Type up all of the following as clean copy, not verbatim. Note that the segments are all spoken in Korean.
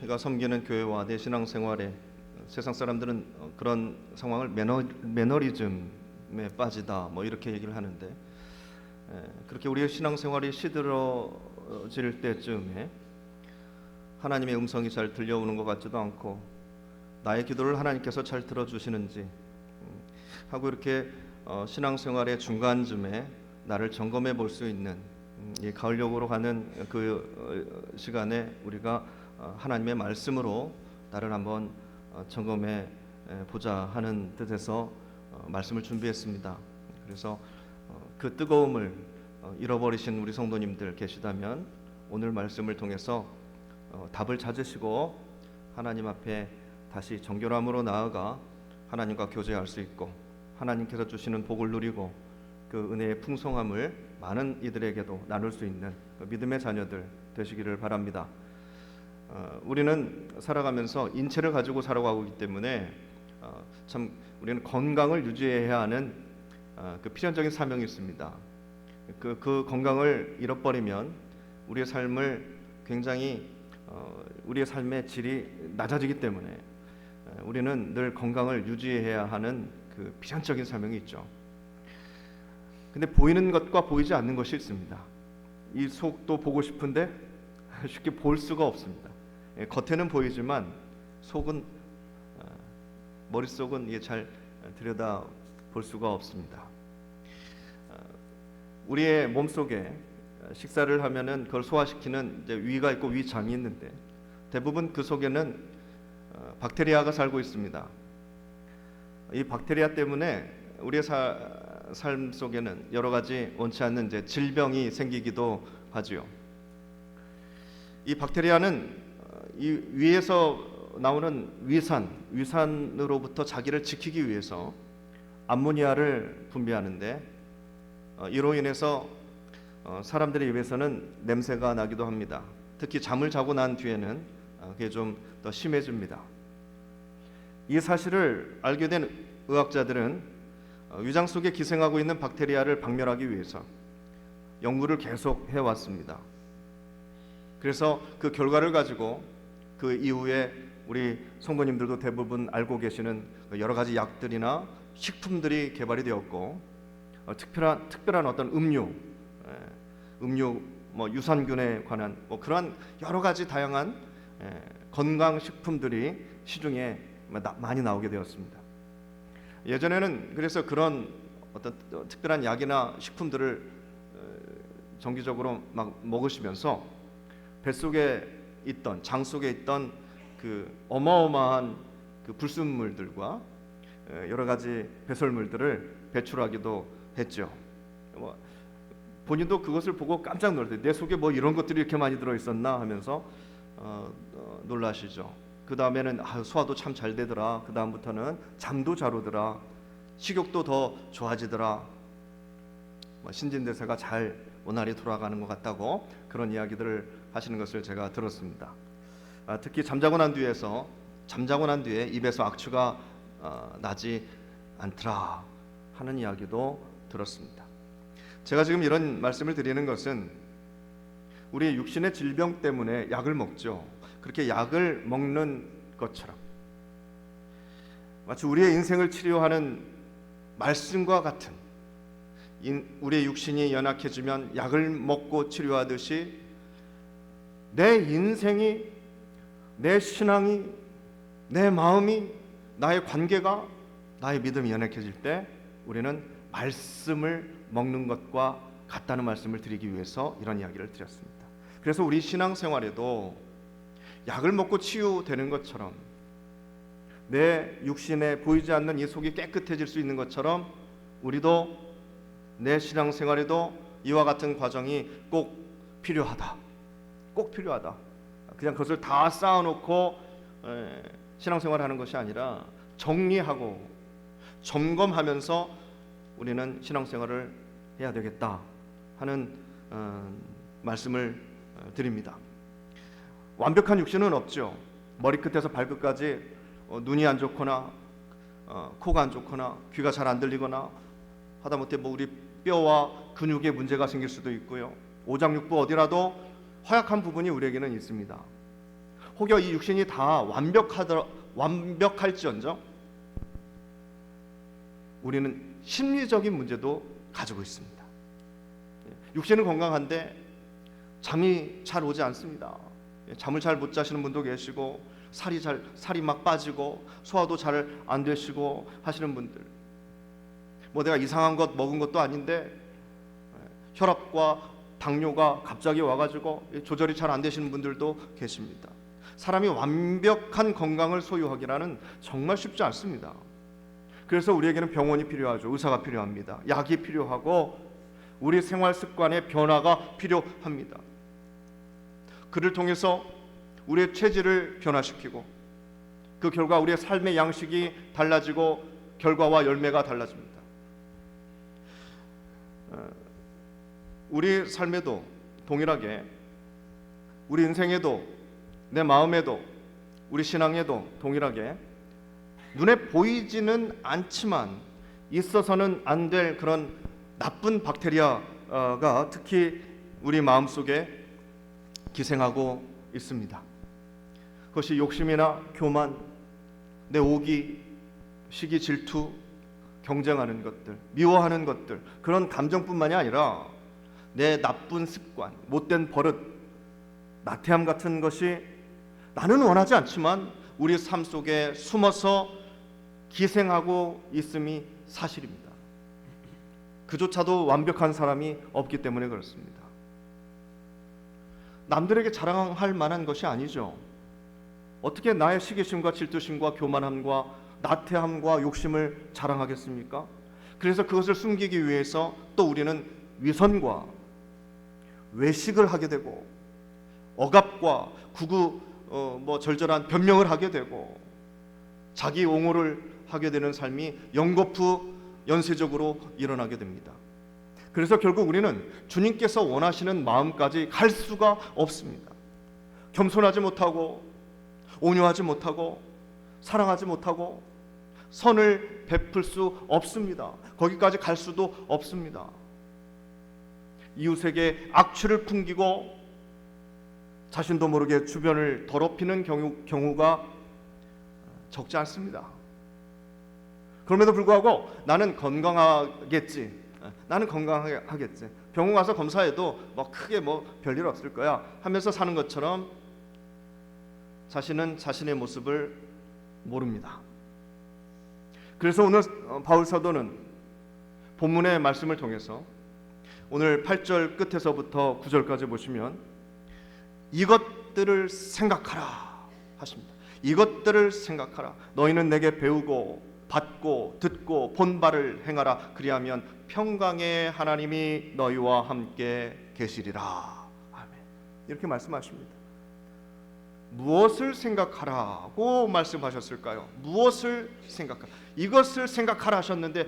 우리가 섬기는 교회와 내 신앙생활에 세상 사람들은 그런 상황을 매너리즘에 빠지다 뭐 이렇게 얘기를 하는데, 그렇게 우리의 신앙생활이 시들어질 때쯤에 하나님의 음성이 잘 들려오는 것 같지도 않고 나의 기도를 하나님께서 잘 들어주시는지 하고 이렇게 신앙생활의 중간쯤에 나를 점검해 볼 수 있는 이 가을역으로 가는 그 시간에 우리가 하나님의 말씀으로 나를 한번 점검해 보자 하는 뜻에서 말씀을 준비했습니다. 그래서 그 뜨거움을 잃어버리신 우리 성도님들 계시다면 오늘 말씀을 통해서 답을 찾으시고 하나님 앞에 다시 정결함으로 나아가 하나님과 교제할 수 있고 하나님께서 주시는 복을 누리고 그 은혜의 풍성함을 많은 이들에게도 나눌 수 있는 믿음의 자녀들 되시기를 바랍니다. 우리는 살아가면서 인체를 가지고 살아가고 있기 때문에 참 우리는 건강을 유지해야 하는 그 필연적인 사명이 있습니다. 그 건강을 잃어버리면 우리의 삶을 굉장히 우리의 삶의 질이 낮아지기 때문에 우리는 늘 건강을 유지해야 하는 그 필연적인 사명이 있죠. 근데 보이는 것과 보이지 않는 것이 있습니다. 이 속도 보고 싶은데 쉽게 볼 수가 없습니다. 겉에는 보이지만 속은 머릿속은 이게 잘 들여다 볼 수가 없습니다. 우리의 몸속에 식사를 하면은 그걸 소화시키는 이제 위가 있고 위장이 있는데 대부분 그 속에는 박테리아가 살고 있습니다. 이 박테리아 때문에 우리의 삶 속에는 여러 가지 원치 않는 이제 질병이 생기기도 하지요. 이 박테리아는 이 위에서 나오는 위산으로부터 자기를 지키기 위해서 암모니아를 분비하는데 이로 인해서 사람들의 입에서는 냄새가 나기도 합니다. 특히 잠을 자고 난 뒤에는 그게 좀 더 심해집니다. 이 사실을 알게 된 의학자들은 위장 속에 기생하고 있는 박테리아를 박멸하기 위해서 연구를 계속 해왔습니다. 그래서 그 결과를 가지고 그 이후에 우리 성도님들도 대부분 알고 계시는 여러 가지 약들이나 식품들이 개발이 되었고 특별한 어떤 음료 뭐 유산균에 관한 뭐 그러한 여러 가지 다양한 건강 식품들이 시중에 많이 나오게 되었습니다. 예전에는 그래서 그런 어떤 특별한 약이나 식품들을 정기적으로 막 먹으시면서 뱃속에 있던 장 속에 있던 그 어마어마한 그 불순물들과 여러 가지 배설물들을 배출하기도 했죠. 본인도 그것을 보고 깜짝 놀랐어요. 내 속에 뭐 이런 것들이 이렇게 많이 들어 있었나 하면서 놀라시죠. 그 다음에는 소화도 참 잘 되더라. 그 다음부터는 잠도 잘 오더라. 식욕도 더 좋아지더라. 신진대사가 잘 원활히 돌아가는 것 같다고 그런 이야기들을 하시는 것을 제가 들었습니다. 특히 잠자고 난 뒤에 입에서 악취가 나지 않더라 하는 이야기도 들었습니다. 제가 지금 이런 말씀을 드리는 것은 우리의 육신의 질병 때문에 약을 먹죠. 그렇게 약을 먹는 것처럼 마치 우리의 인생을 치료하는 말씀과 같은 우리의 육신이 연약해지면 약을 먹고 치료하듯이 내 인생이, 내 신앙이, 내 마음이, 나의 관계가, 나의 믿음이 연약해질 때 우리는 말씀을 먹는 것과 같다는 말씀을 드리기 위해서 이런 이야기를 드렸습니다. 그래서 우리 신앙생활에도 약을 먹고 치유되는 것처럼 내 육신에 보이지 않는 이 속이 깨끗해질 수 있는 것처럼 우리도 내 신앙생활에도 이와 같은 과정이 꼭 필요하다. 그냥 그것을 다 쌓아놓고 신앙생활하는 것이 아니라 정리하고 점검하면서 우리는 신앙생활을 해야 되겠다 하는 말씀을 드립니다. 완벽한 육신은 없죠. 머리끝에서 발끝까지 눈이 안 좋거나 코가 안 좋거나 귀가 잘 안 들리거나 하다못해 뭐 우리 뼈와 근육에 문제가 생길 수도 있고요. 오장육부 어디라도 허약한 부분이 우리에게는 있습니다. 혹여 이 육신이 다 완벽할지언정 우리는 심리적인 문제도 가지고 있습니다. 육신은 건강한데 잠이 잘 오지 않습니다. 잠을 잘 못 자시는 분도 계시고 살이 막 빠지고 소화도 잘 안 되시고 하시는 분들, 뭐 내가 이상한 것 먹은 것도 아닌데 혈압과 당뇨가 갑자기 와가지고 조절이 잘 안 되시는 분들도 계십니다. 사람이 완벽한 건강을 소유하기라는 정말 쉽지 않습니다. 그래서 우리에게는 병원이 필요하죠. 의사가 필요합니다. 약이 필요하고 우리 생활 습관의 변화가 필요합니다. 그를 통해서 우리의 체질을 변화시키고 그 결과 우리의 삶의 양식이 달라지고 결과와 열매가 달라집니다. 우리 삶에도 동일하게, 우리 인생에도, 내 마음에도, 우리 신앙에도 동일하게 눈에 보이지는 않지만 있어서는 안 될 그런 나쁜 박테리아가 특히 우리 마음속에 기생하고 있습니다. 그것이 욕심이나 교만, 내 오기, 시기, 질투, 경쟁하는 것들, 미워하는 것들, 그런 감정뿐만이 아니라 내 나쁜 습관, 못된 버릇, 나태함 같은 것이 나는 원하지 않지만 우리 삶 속에 숨어서 기생하고 있음이 사실입니다. 그조차도 완벽한 사람이 없기 때문에 그렇습니다. 남들에게 자랑할 만한 것이 아니죠. 어떻게 나의 시기심과 질투심과 교만함과 나태함과 욕심을 자랑하겠습니까? 그래서 그것을 숨기기 위해서 또 우리는 위선과 외식을 하게 되고 억압과 절절한 변명을 하게 되고 자기 옹호를 하게 되는 삶이 연거푸 연쇄적으로 일어나게 됩니다. 그래서 결국 우리는 주님께서 원하시는 마음까지 갈 수가 없습니다. 겸손하지 못하고 온유하지 못하고 사랑하지 못하고 선을 베풀 수 없습니다. 거기까지 갈 수도 없습니다. 이웃에게 악취를 풍기고 자신도 모르게 주변을 더럽히는 경우가 적지 않습니다. 그럼에도 불구하고 나는 건강하겠지, 병원 가서 검사해도 크게 별일 없을 거야 하면서 사는 것처럼 자신은 자신의 모습을 모릅니다. 그래서 오늘 바울 사도는 본문의 말씀을 통해서 오늘 8절 끝에서부터 9절까지 보시면 이것들을 생각하라 하십니다. 이것들을 생각하라. 너희는 내게 배우고 받고 듣고 본 바를 행하라. 그리하면 평강의 하나님이 너희와 함께 계시리라. 아멘. 이렇게 말씀하십니다. 무엇을 생각하라고 말씀하셨을까요? 무엇을 생각하라. 이것을 생각하라 하셨는데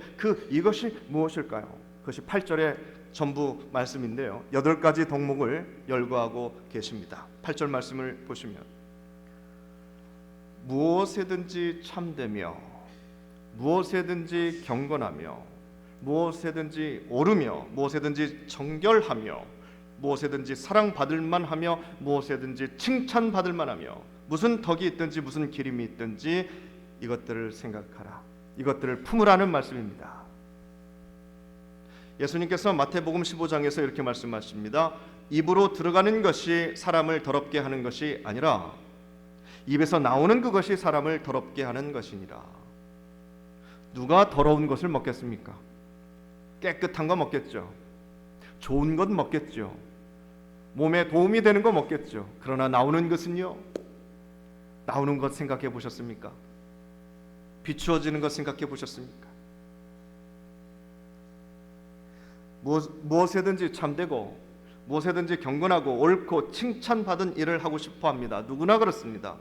이것이 무엇일까요? 그것이 8절의 전부 말씀인데요. 8가지 덕목을 열거하고 계십니다. 8절 말씀을 보시면 무엇에든지 참되며 무엇에든지 경건하며 무엇에든지 옳으며 무엇에든지 정결하며 무엇에든지 사랑받을 만하며 무엇에든지 칭찬받을 만하며 무슨 덕이 있든지 무슨 기림이 있든지 이것들을 생각하라. 이것들을 품으라는 말씀입니다. 예수님께서 마태복음 15장에서 이렇게 말씀하십니다. 입으로 들어가는 것이 사람을 더럽게 하는 것이 아니라 입에서 나오는 그것이 사람을 더럽게 하는 것이니라. 누가 더러운 것을 먹겠습니까? 깨끗한 거 먹겠죠. 좋은 것 먹겠죠. 몸에 도움이 되는 거 먹겠죠. 그러나 나오는 것은요, 나오는 것 생각해 보셨습니까? 비추어지는 것 생각해 보셨습니까? 무엇에든지 참되고 무엇에든지 경건하고 옳고 칭찬받은 일을 하고 싶어 합니다. 누구나 그렇습니다.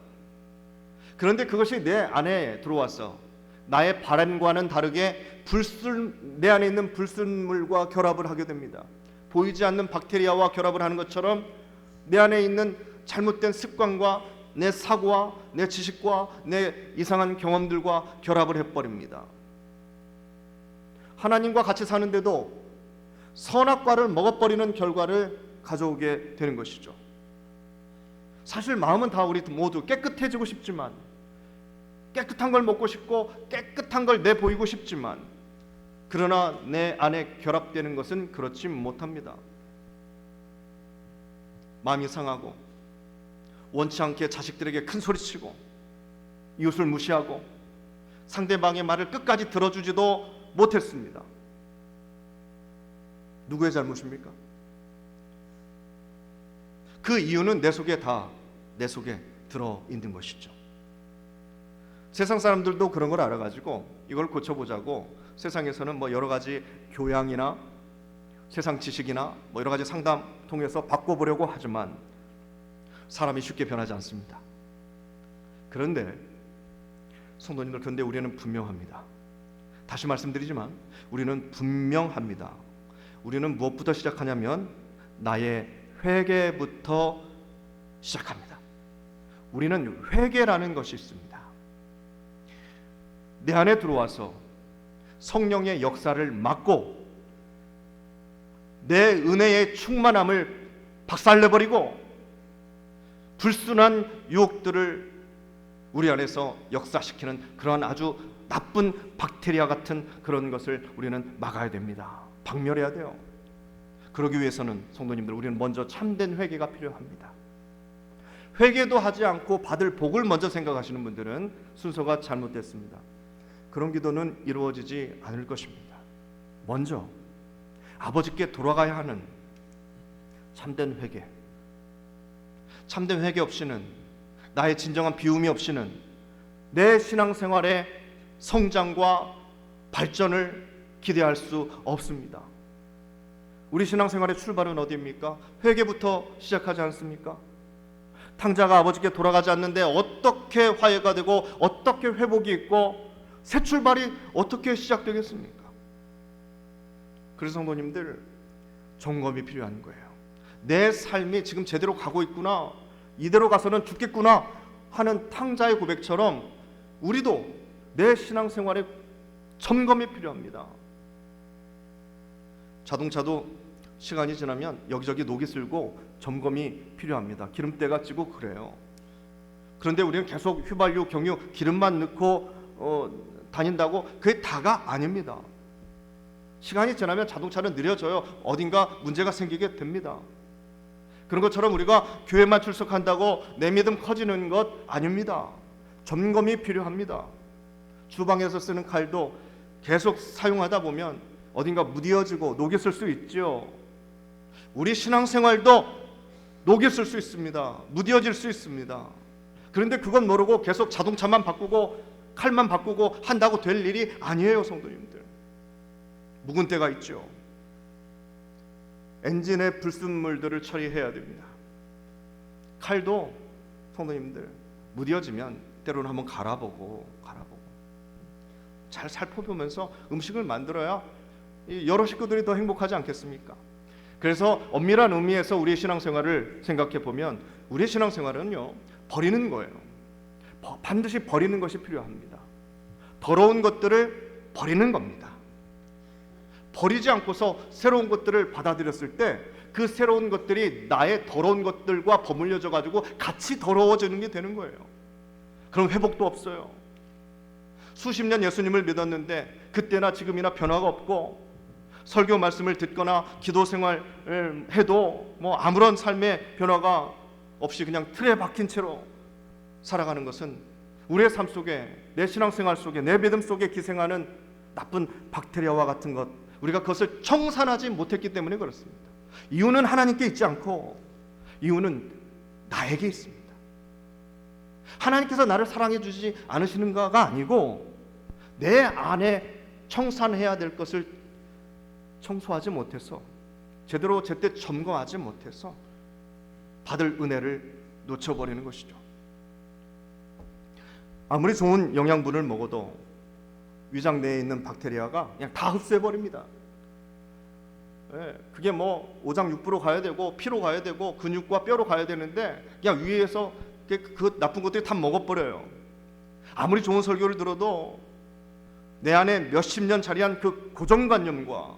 그런데 그것이 내 안에 들어와서 나의 바람과는 다르게 내 안에 있는 불순물과 결합을 하게 됩니다. 보이지 않는 박테리아와 결합을 하는 것처럼 내 안에 있는 잘못된 습관과 내 사고와 내 지식과 내 이상한 경험들과 결합을 해버립니다. 하나님과 같이 사는데도 선악과를 먹어버리는 결과를 가져오게 되는 것이죠. 사실 마음은 다 우리 모두 깨끗해지고 싶지만, 깨끗한 걸 먹고 싶고 깨끗한 걸 내보이고 싶지만, 그러나 내 안에 결합되는 것은 그렇지 못합니다. 마음이 상하고 원치 않게 자식들에게 큰 소리치고 이웃을 무시하고 상대방의 말을 끝까지 들어주지도 못했습니다. 누구의 잘못입니까? 그 이유는 내 속에 들어있는 것이죠. 세상 사람들도 그런 걸 알아가지고 이걸 고쳐보자고 세상에서는 뭐 여러 가지 교양이나 세상 지식이나 뭐 여러 가지 상담 통해서 바꿔보려고 하지만 사람이 쉽게 변하지 않습니다. 그런데 성도님들, 그런데 우리는 분명합니다. 다시 말씀드리지만 우리는 분명합니다. 우리는 무엇부터 시작하냐면 나의 회개부터 시작합니다. 우리는 회개라는 것이 있습니다. 내 안에 들어와서 성령의 역사를 막고 내 은혜의 충만함을 박살내버리고 불순한 유혹들을 우리 안에서 역사시키는 그러한 아주 나쁜 박테리아 같은 그런 것을 우리는 막아야 됩니다. 박멸해야 돼요. 그러기 위해서는 성도님들, 우리는 먼저 참된 회개가 필요합니다. 회개도 하지 않고 받을 복을 먼저 생각하시는 분들은 순서가 잘못됐습니다. 그런 기도는 이루어지지 않을 것입니다. 먼저 아버지께 돌아가야 하는 참된 회개. 참된 회개 없이는, 나의 진정한 비움이 없이는 내 신앙생활의 성장과 발전을 기대할 수 없습니다. 우리 신앙생활의 출발은 어디입니까? 회개부터 시작하지 않습니까? 탕자가 아버지께 돌아가지 않는데 어떻게 화해가 되고 어떻게 회복이 있고 새 출발이 어떻게 시작되겠습니까? 그래서 성도님들, 점검이 필요한 거예요. 내 삶이 지금 제대로 가고 있구나, 이대로 가서는 죽겠구나 하는 탕자의 고백처럼 우리도 내 신앙생활에 점검이 필요합니다. 자동차도 시간이 지나면 여기저기 녹이 슬고 점검이 필요합니다. 기름때가 찌고 그래요. 그런데 우리는 계속 휘발유, 경유, 기름만 넣고 다닌다고 그게 다가 아닙니다. 시간이 지나면 자동차는 느려져요. 어딘가 문제가 생기게 됩니다. 그런 것처럼 우리가 교회만 출석한다고 내 믿음 커지는 것 아닙니다. 점검이 필요합니다. 주방에서 쓰는 칼도 계속 사용하다 보면 어딘가 무뎌지고 녹이 슬 수 있죠. 우리 신앙생활도 녹이 슬 수 있습니다. 무뎌질 수 있습니다. 그런데 그건 모르고 계속 자동차만 바꾸고 칼만 바꾸고 한다고 될 일이 아니에요, 성도님들. 묵은 때가 있죠. 엔진의 불순물들을 처리해야 됩니다. 칼도 성도님들 무뎌지면 때로는 한번 갈아보고 잘 살펴보면서 음식을 만들어야 여러 식구들이 더 행복하지 않겠습니까? 그래서 엄밀한 의미에서 우리의 신앙생활을 생각해 보면 우리의 신앙생활은요, 버리는 거예요. 반드시 버리는 것이 필요합니다. 더러운 것들을 버리는 겁니다. 버리지 않고서 새로운 것들을 받아들였을 때 그 새로운 것들이 나의 더러운 것들과 버물려져 가지고 같이 더러워지는 게 되는 거예요. 그럼 회복도 없어요. 수십 년 예수님을 믿었는데 그때나 지금이나 변화가 없고, 설교 말씀을 듣거나 기도 생활을 해도 뭐 아무런 삶의 변화가 없이 그냥 틀에 박힌 채로 살아가는 것은 우리의 삶 속에, 내 신앙생활 속에, 내 믿음 속에 기생하는 나쁜 박테리아와 같은 것, 우리가 그것을 청산하지 못했기 때문에 그렇습니다. 이유는 하나님께 있지 않고 이유는 나에게 있습니다. 하나님께서 나를 사랑해 주지 않으시는가가 아니고 내 안에 청산해야 될 것을 청소하지 못해서, 제대로 제때 점검하지 못해서 받을 은혜를 놓쳐버리는 것이죠. 아무리 좋은 영양분을 먹어도 위장 내에 있는 박테리아가 그냥 다 흡수해버립니다. 그게 뭐 오장육부로 가야 되고 피로 가야 되고 근육과 뼈로 가야 되는데 그냥 위에서 그 나쁜 것들이 다 먹어버려요. 아무리 좋은 설교를 들어도 내 안에 몇십 년 자리한 그 고정관념과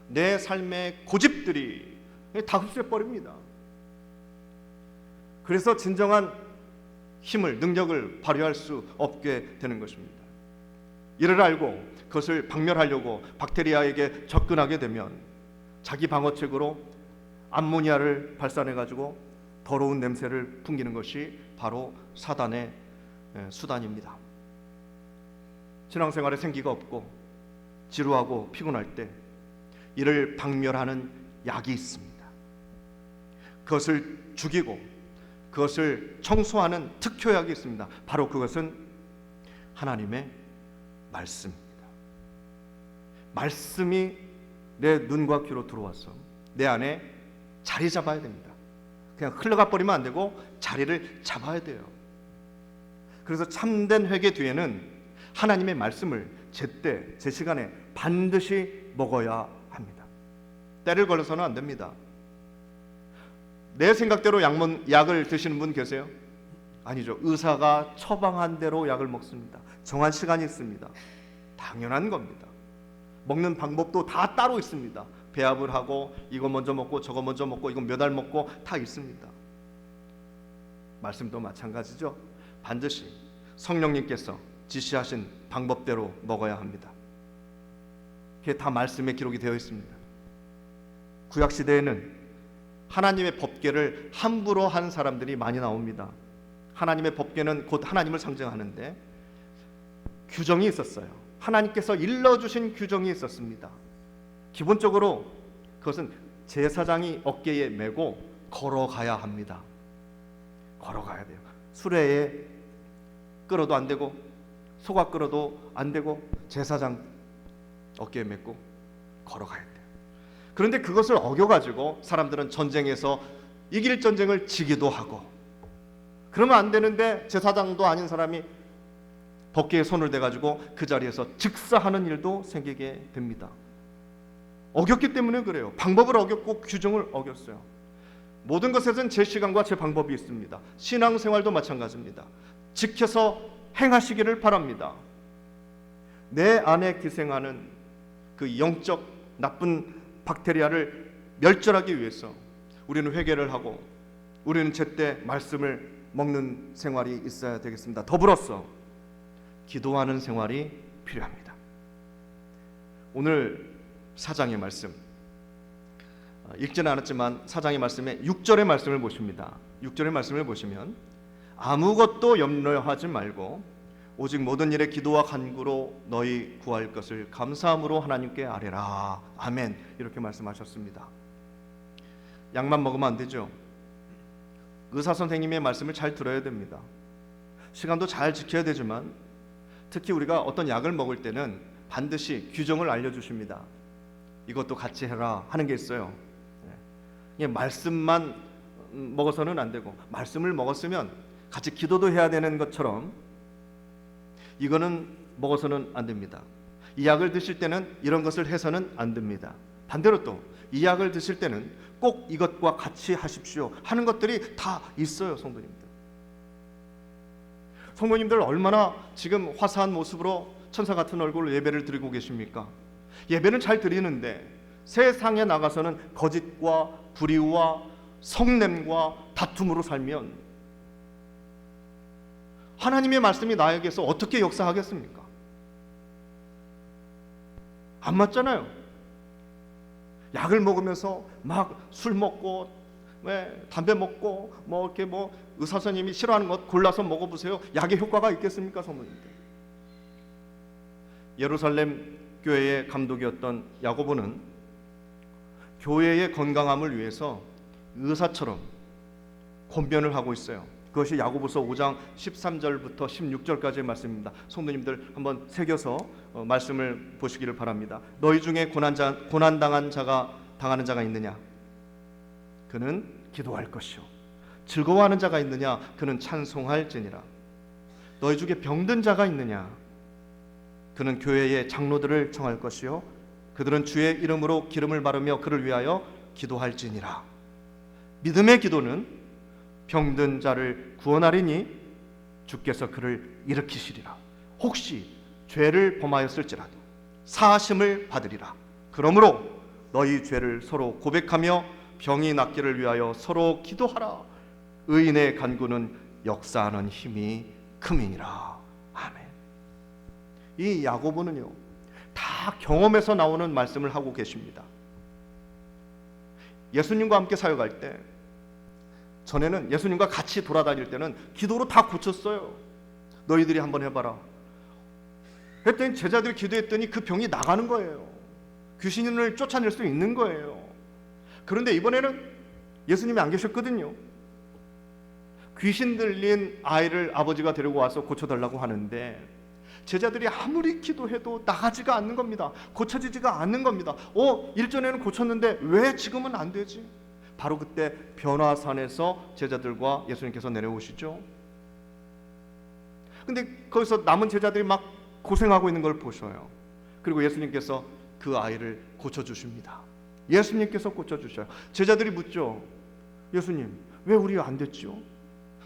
내 삶의 고집들이 다 흡수해버립니다. 그래서 진정한 힘을, 능력을 발휘할 수 없게 되는 것입니다. 이를 알고 그것을 박멸하려고 박테리아에게 접근하게 되면 자기 방어책으로 암모니아를 발산해가지고 더러운 냄새를 풍기는 것이 바로 사단의 수단입니다. 신앙생활에 생기가 없고 지루하고 피곤할 때 이를 박멸하는 약이 있습니다. 그것을 죽이고 그것을 청소하는 특효약이 있습니다. 바로 그것은 하나님의 말씀입니다. 말씀이 내 눈과 귀로 들어와서 내 안에 자리 잡아야 됩니다. 그냥 흘러가 버리면 안 되고 자리를 잡아야 돼요. 그래서 참된 회개 뒤에는 하나님의 말씀을 제때 제 시간에 반드시 먹어야 합니다. 때를 걸려서는 안 됩니다. 내 생각대로 약을 드시는 분 계세요? 아니죠. 의사가 처방한 대로 약을 먹습니다. 정한 시간이 있습니다. 당연한 겁니다. 먹는 방법도 다 따로 있습니다. 배합을 하고 이거 먼저 먹고 저거 먼저 먹고 이거 몇 알 먹고 다 있습니다. 말씀도 마찬가지죠. 반드시 성령님께서 지시하신 방법대로 먹어야 합니다. 그게 다 말씀에 기록이 되어 있습니다. 구약시대에는 하나님의 법궤를 함부로 한 사람들이 많이 나옵니다. 하나님의 법궤는 곧 하나님을 상징하는데 규정이 있었어요. 하나님께서 일러주신 규정이 있었습니다. 기본적으로 그것은 제사장이 어깨에 메고 걸어가야 합니다. 걸어가야 돼요. 수레에 끌어도 안 되고 소가 끌어도 안 되고 제사장 어깨에 메고 걸어가야 돼요. 그런데 그것을 어겨가지고 사람들은 전쟁에서 이길 전쟁을 지기도 하고, 그러면 안 되는데 제사장도 아닌 사람이 법궤에 손을 대가지고 그 자리에서 즉사하는 일도 생기게 됩니다. 어겼기 때문에 그래요. 방법을 어겼고 규정을 어겼어요. 모든 것에는 제 시간과 제 방법이 있습니다. 신앙생활도 마찬가지입니다. 지켜서 행하시기를 바랍니다. 내 안에 기생하는 그 영적 나쁜 박테리아를 멸절하기 위해서 우리는 회개를 하고 우리는 제때 말씀을 먹는 생활이 있어야 되겠습니다. 더불어서 기도하는 생활이 필요합니다. 오늘 4장의 말씀 읽지는 않았지만 4장의 말씀에 6절의 말씀을 보십니다. 6절의 말씀을 보시면 아무것도 염려하지 말고 오직 모든 일에 기도와 간구로 너희 구할 것을 감사함으로 하나님께 아뢰라. 아멘. 이렇게 말씀하셨습니다. 약만 먹으면 안 되죠. 의사 선생님의 말씀을 잘 들어야 됩니다. 시간도 잘 지켜야 되지만 특히 우리가 어떤 약을 먹을 때는 반드시 규정을 알려주십니다. 이것도 같이 해라 하는 게 있어요. 말씀만 먹어서는 안 되고 말씀을 먹었으면 같이 기도도 해야 되는 것처럼 이거는 먹어서는 안 됩니다. 이 약을 드실 때는 이런 것을 해서는 안 됩니다. 반대로 또 이 약을 드실 때는 꼭 이것과 같이 하십시오 하는 것들이 다 있어요. 성도님들 얼마나 지금 화사한 모습으로 천사 같은 얼굴로 예배를 드리고 계십니까? 예배는 잘 드리는데 세상에 나가서는 거짓과 불의와 성냄과 다툼으로 살면 하나님의 말씀이 나에게서 어떻게 역사하겠습니까? 안 맞잖아요. 약을 먹으면서 막 술 먹고 담배 먹고 이렇게 의사 선생님이 싫어하는 것 골라서 먹어보세요. 약의 효과가 있겠습니까, 성도님들? 예루살렘 교회의 감독이었던 야고보는 교회의 건강함을 위해서 의사처럼 권면을 하고 있어요. 그것이 야고보서 5장 13절부터 16절까지의 말씀입니다. 성도님들 한번 새겨서 말씀을 보시기를 바랍니다. 너희 중에 고난당한 자가 당하는 자가 있느냐? 그는 기도할 것이요. 즐거워하는 자가 있느냐? 그는 찬송할지니라. 너희 중에 병든 자가 있느냐? 그는 교회의 장로들을 청할 것이요. 그들은 주의 이름으로 기름을 바르며 그를 위하여 기도할지니라. 믿음의 기도는 병든 자를 구원하리니 주께서 그를 일으키시리라. 혹시 죄를 범하였을지라도 사하심을 받으리라. 그러므로 너희 죄를 서로 고백하며 병이 낫기를 위하여 서로 기도하라. 의인의 간구는 역사하는 힘이 큼이니라. 아멘. 이 야고보는요, 다 경험에서 나오는 말씀을 하고 계십니다. 예수님과 함께 사역할 때, 전에는 예수님과 같이 돌아다닐 때는 기도로 다 고쳤어요. 너희들이 한번 해봐라 했더니 제자들이 기도했더니 그 병이 나가는 거예요. 귀신을 쫓아낼 수 있는 거예요. 그런데 이번에는 예수님이 안 계셨거든요. 귀신 들린 아이를 아버지가 데리고 와서 고쳐달라고 하는데 제자들이 아무리 기도해도 나가지가 않는 겁니다. 고쳐지지가 않는 겁니다. 일전에는 고쳤는데 왜 지금은 안 되지? 바로 그때 변화산에서 제자들과 예수님께서 내려오시죠. 근데 거기서 남은 제자들이 막 고생하고 있는 걸 보셔요. 그리고 예수님께서 그 아이를 고쳐주십니다. 예수님께서 고쳐주셔요. 제자들이 묻죠. 예수님, 왜 우리 안 됐죠?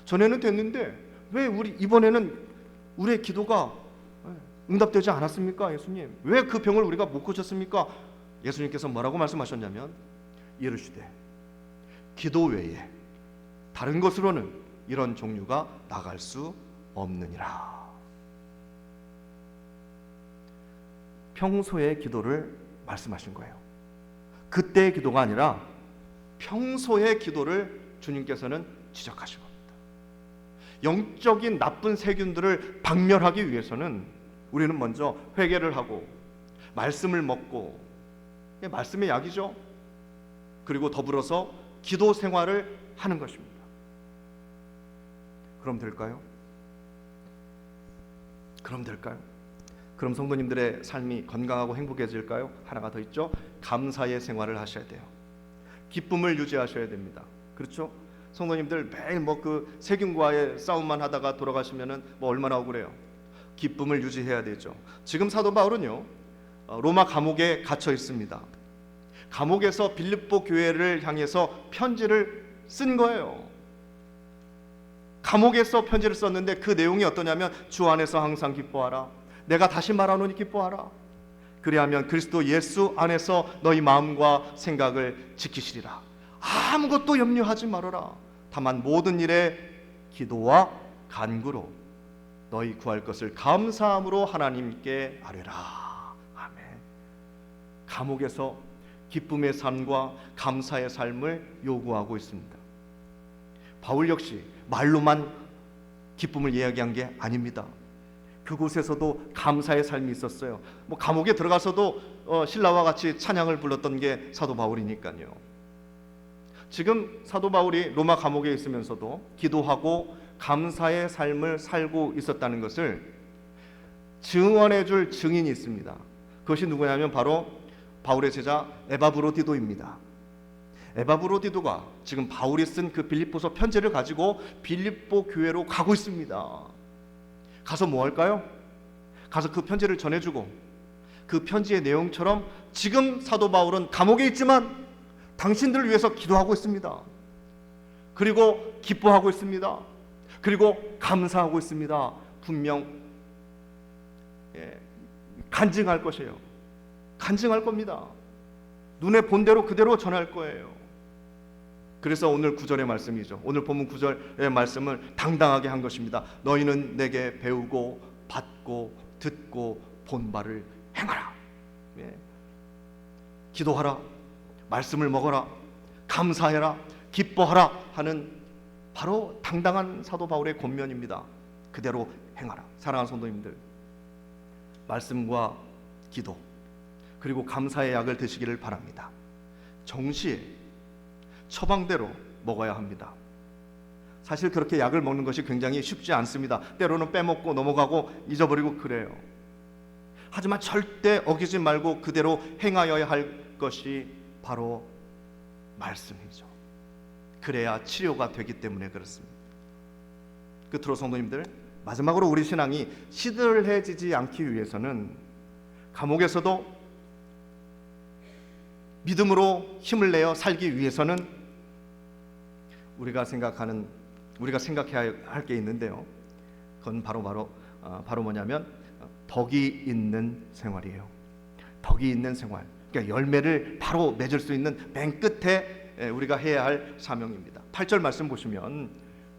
전에는 됐는데 왜 이번에는 우리의 기도가 응답되지 않았습니까? 예수님, 왜 그 병을 우리가 못 고쳤습니까? 예수님께서 뭐라고 말씀하셨냐면 이르시되 기도 외에 다른 것으로는 이런 종류가 나갈 수 없느니라. 평소의 기도를 말씀하신 거예요. 그때의 기도가 아니라 평소의 기도를 주님께서는 지적하신 겁니다. 영적인 나쁜 세균들을 박멸하기 위해서는 우리는 먼저 회개를 하고 말씀을 먹고, 말씀의 약이죠. 그리고 더불어서 기도 생활을 하는 것입니다. 그럼 될까요? 그럼 성도님들의 삶이 건강하고 행복해질까요? 하나가 더 있죠. 감사의 생활을 하셔야 돼요. 기쁨을 유지하셔야 됩니다. 그렇죠? 성도님들 매일 그 세균과의 싸움만 하다가 돌아가시면은 얼마나 억울해요. 기쁨을 유지해야 되죠. 지금 사도 바울은요, 로마 감옥에 갇혀 있습니다. 감옥에서 빌립보 교회를 향해서 편지를 쓴 거예요. 감옥에서 편지를 썼는데 그 내용이 어떠냐면 주 안에서 항상 기뻐하라. 내가 다시 말하노니 기뻐하라. 그리하면 그리스도 예수 안에서 너희 마음과 생각을 지키시리라. 아무것도 염려하지 말아라. 다만 모든 일에 기도와 간구로 너희 구할 것을 감사함으로 하나님께 아뢰라. 아멘. 감옥에서 기쁨의 삶과 감사의 삶을 요구하고 있습니다. 바울 역시 말로만 기쁨을 이야기한 게 아닙니다. 그곳에서도 감사의 삶이 있었어요. 감옥에 들어가서도 신라와 같이 찬양을 불렀던 게 사도 바울이니까요. 지금 사도 바울이 로마 감옥에 있으면서도 기도하고 감사의 삶을 살고 있었다는 것을 증언해 줄 증인이 있습니다. 그것이 누구냐면 바로 바울의 제자 에바브로디도입니다. 에바브로디도가 지금 바울이 쓴 그 빌립보서 편지를 가지고 빌립보 교회로 가고 있습니다. 가서 뭐 할까요? 가서 그 편지를 전해주고 그 편지의 내용처럼 지금 사도 바울은 감옥에 있지만 당신들을 위해서 기도하고 있습니다. 그리고 기뻐하고 있습니다. 그리고 감사하고 있습니다. 분명 간증할 것이에요. 간증할 겁니다. 눈에 본 대로 그대로 전할 거예요. 그래서 오늘 9절의 말씀이죠. 오늘 본문 9절의 말씀을 당당하게 한 것입니다. 너희는 내게 배우고 받고 듣고 본 바를 행하라. 기도하라. 말씀을 먹어라. 감사해라. 기뻐하라 하는 바로 당당한 사도 바울의 권면입니다. 그대로 행하라. 사랑하는 성도님들, 말씀과 기도 그리고 감사의 약을 드시기를 바랍니다. 정시에 처방대로 먹어야 합니다. 사실 그렇게 약을 먹는 것이 굉장히 쉽지 않습니다. 때로는 빼먹고 넘어가고 잊어버리고 그래요. 하지만 절대 어기지 말고 그대로 행하여야 할 것이 바로 말씀이죠. 그래야 치료가 되기 때문에 그렇습니다. 끝으로 성도님들, 마지막으로 우리 신앙이 시들해지지 않기 위해서는 감옥에서도 믿음으로 힘을 내어 살기 위해서는 우리가 생각해야 할 게 있는데요. 그건 바로 뭐냐면 덕이 있는 생활이에요. 덕이 있는 생활. 그러니까 열매를 바로 맺을 수 있는 맨 끝에 우리가 해야 할 사명입니다. 8절 말씀 보시면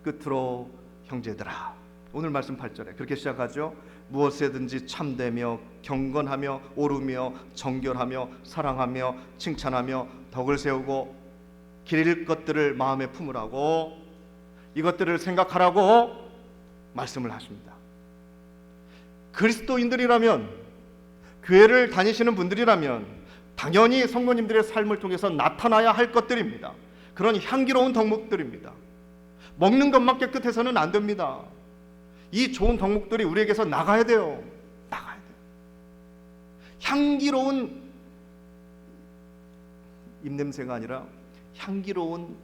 끝으로 형제들아, 오늘 말씀 8절에 그렇게 시작하죠. 무엇에든지 참되며 경건하며 오르며 정결하며 사랑하며 칭찬하며 덕을 세우고 기릴 것들을 마음에 품으라고, 이것들을 생각하라고 말씀을 하십니다. 그리스도인들이라면, 교회를 다니시는 분들이라면 당연히 성도님들의 삶을 통해서 나타나야 할 것들입니다. 그런 향기로운 덕목들입니다. 먹는 것만 깨끗해서는 안 됩니다. 이 좋은 덕목들이 우리에게서 나가야 돼요. 나가야 돼요. 향기로운 입냄새가 아니라 향기로운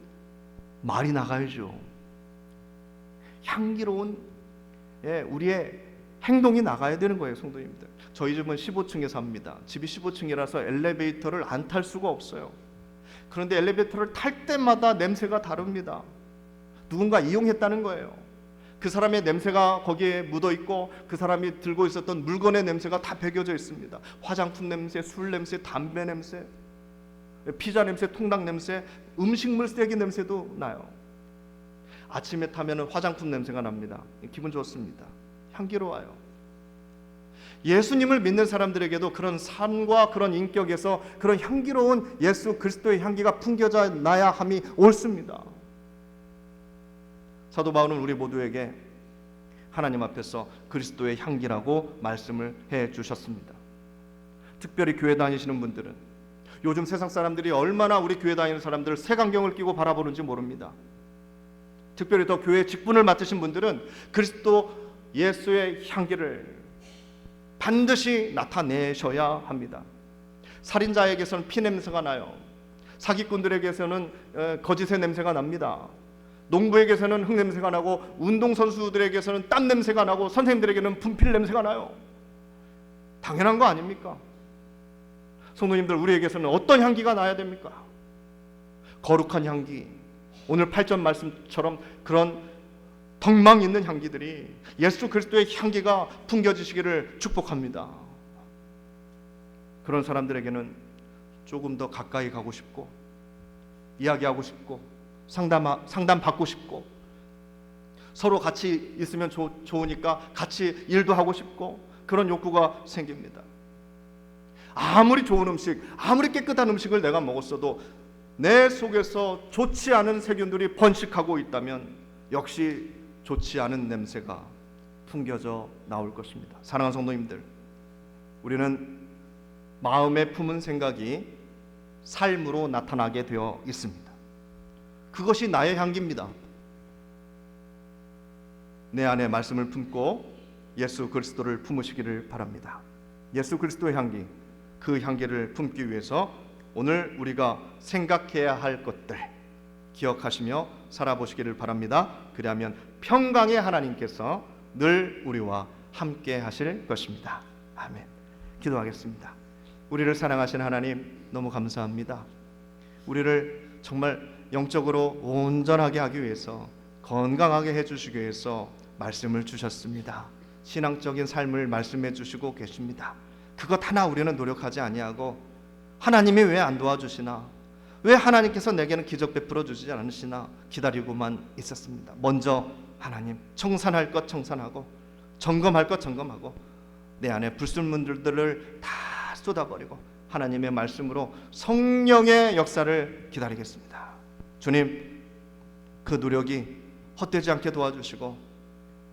말이 나가야죠. 향기로운 우리의 행동이 나가야 되는 거예요, 성도님들. 저희 집은 15층에 삽니다. 집이 15층이라서 엘리베이터를 안 탈 수가 없어요. 그런데 엘리베이터를 탈 때마다 냄새가 다릅니다. 누군가 이용했다는 거예요. 그 사람의 냄새가 거기에 묻어 있고 그 사람이 들고 있었던 물건의 냄새가 다 배겨져 있습니다. 화장품 냄새, 술 냄새, 담배 냄새, 피자 냄새, 통닭 냄새, 음식물 쓰레기 냄새도 나요. 아침에 타면 화장품 냄새가 납니다. 기분 좋습니다. 향기로워요. 예수님을 믿는 사람들에게도 그런 삶과 그런 인격에서 그런 향기로운 예수 그리스도의 향기가 풍겨져 나야 함이 옳습니다. 사도 바울은 우리 모두에게 하나님 앞에서 그리스도의 향기라고 말씀을 해 주셨습니다. 특별히 교회 다니시는 분들은 요즘 세상 사람들이 얼마나 우리 교회 다니는 사람들을 색안경을 끼고 바라보는지 모릅니다. 특별히 더 교회 직분을 맡으신 분들은 그리스도 예수의 향기를 반드시 나타내셔야 합니다. 살인자에게서는 피냄새가 나요. 사기꾼들에게서는 거짓의 냄새가 납니다. 농부에게서는 흙냄새가 나고 운동선수들에게서는 땀 냄새가 나고 선생님들에게는 분필 냄새가 나요. 당연한 거 아닙니까? 성도님들, 우리에게서는 어떤 향기가 나야 됩니까? 거룩한 향기, 오늘 8절 말씀처럼 그런 덕망 있는 향기들이 예수 그리스도의 향기가 풍겨지시기를 축복합니다. 그런 사람들에게는 조금 더 가까이 가고 싶고 이야기하고 싶고 상담 받고 싶고 서로 같이 있으면 좋으니까 같이 일도 하고 싶고 그런 욕구가 생깁니다. 아무리 좋은 음식, 아무리 깨끗한 음식을 내가 먹었어도 내 속에서 좋지 않은 세균들이 번식하고 있다면 역시 좋지 않은 냄새가 풍겨져 나올 것입니다. 사랑하는 성도님들, 우리는 마음에 품은 생각이 삶으로 나타나게 되어 있습니다. 그것이 나의 향기입니다. 내 안에 말씀을 품고 예수 그리스도를 품으시기를 바랍니다. 예수 그리스도의 향기, 그 향기를 품기 위해서 오늘 우리가 생각해야 할 것들 기억하시며 살아보시기를 바랍니다. 그리하면 평강의 하나님께서 늘 우리와 함께 하실 것입니다. 아멘. 기도하겠습니다. 우리를 사랑하시는 하나님, 너무 감사합니다. 우리를 정말 영적으로 온전하게 하기 위해서, 건강하게 해주시기 위해서 말씀을 주셨습니다. 신앙적인 삶을 말씀해 주시고 계십니다. 그것 하나 우리는 노력하지 아니하고 하나님이 왜 안 도와주시나, 왜 하나님께서 내게는 기적 베풀어 주시지 않으시나 기다리고만 있었습니다. 먼저 하나님, 청산할 것 청산하고 점검할 것 점검하고 내 안에 불순물들을 다 쏟아버리고 하나님의 말씀으로 성령의 역사를 기다리겠습니다. 주님, 그 노력이 헛되지 않게 도와주시고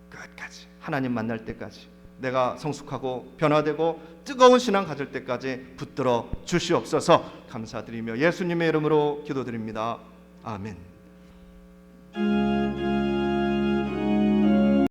끝까지 하나님 만날 때까지 내가 성숙하고 변화되고 뜨거운 신앙 가질 때까지 붙들어 주시옵소서. 감사드리며 예수님의 이름으로 기도드립니다. 아멘.